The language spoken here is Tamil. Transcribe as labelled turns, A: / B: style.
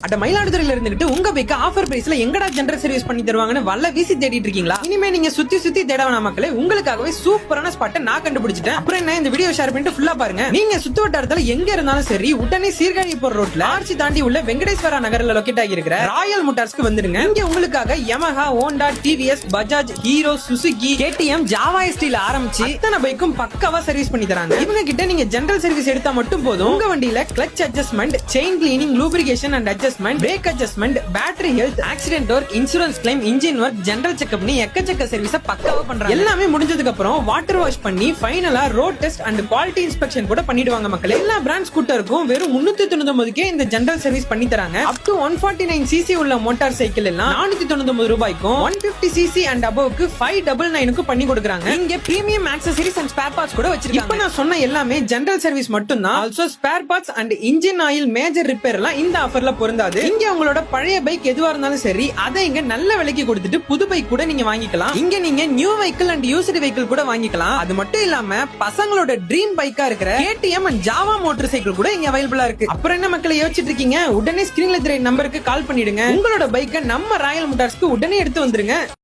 A: அட மயிலாடுதுறையில இருந்துட்டு உங்க பைக் ஆஃபர் பிரைஸ்ல எங்கடா ஜெனரல் சர்வீஸ் பண்ணி தருவாங்கன்னு வல்ல வீசி தேடிட்டு இருக்கீங்களா? இனிமே நீங்க சுத்தி சுத்தி தேட வேணாம் மக்களே, உங்களுக்காகவே சூப்பரான ஸ்பாட்டை நான் கண்டுபிடிச்சிட்டேன். அப்புறம் என்ன, இந்த வீடியோ ஷேர் பண்ணிட்டு ஃபுல்லா பாருங்க. நீங்க சுத்து வட்டாரத்துல எங்க இருந்தாலும் சரி, உடனே சீர்காழி போற ரோட்ல ஆர்ச்சி தாண்டி உள்ள வெங்கடேஸ்வரா நகர்ல லொகேட் ஆகி இருக்கிற ராயல் மோட்டார்ஸ்க்கு வந்துடுங்க. இங்க உங்களுக்காக Yamaha, Honda, TVS, Bajaj, Hero, Suzuki, KTM, Jawa எஸ்டில ஆரம்பிச்சு அத்தனை பைக்கும் பக்காவா சர்வீஸ் பண்ணி தராங்க. இவங்க கிட்ட நீங்க ஜெனரல் சர்வீஸ் எடுத்தா மட்டும் போதும். உங்க வண்டியில clutch adjustment, chain cleaning, lubrication and adjustment, break adjustment, battery health, accident work, insurance claim, engine work, general checkup னு எக்கச்சக்க சர்வீஸ பக்காவா பண்றாங்க. எல்லாமே முடிஞ்சதுக்கு அப்புறம் வாட்டர் வாஷ் பண்ணி ஃபைனலா road test and quality inspection கூட பண்ணிடுவாங்க மக்களே. எல்லா பிராண்ட் ஸ்கூட்டருக்கும் வெறும் 399 இந்த ஜெனரல் சர்வீஸ் பண்ணி தராங்க. அப் டு 149 சிசி உள்ள மோட்டார் சைக்கிள் எல்லாம் 499 ரூபாய்க்கும், 150 சிசி அண்ட் அபோவ்க்கு 599 பண்ணி கொடுக்கறாங்க. இங்க premium accessories and spare parts கூட வச்சிருக்காங்க. இப்போ நான் சொன்ன எல்லாமே ஜெனரல் சர்வீஸ் மட்டும் தான். Also spare parts and engine oil major repair எல்லாம் இந்த ஆஃபர்ல பொருந்தாது. இங்க உங்களோட பழைய பைக் எதுவா இருந்தாலும் சரி, அதை இங்க நல்ல விலைக்கு கொடுத்துட்டு புது பைக் கூட நீங்க வாங்கிக்கலாம். இங்க நீங்க new vehicle and used vehicle கூட வாங்கிக்கலாம். அது மட்டும் இல்லாம பசங்களோட ட்ரீம் பைக்கா இருக்கிற KTM and Jawa motorcycle கூட இங்க அவைலபிளா இருக்கு. அப்புறம் என்ன மக்களை யோசிச்சுட்டு இருக்கீங்க? உடனே ஸ்கிரீன்ல தெரிய நம்பருக்கு கால் பண்ணிடுங்க. உங்களோட பைக்கை நம்ம ராயல் மோட்டார்ஸ்க்கு உடனே எடுத்து வந்துருங்க.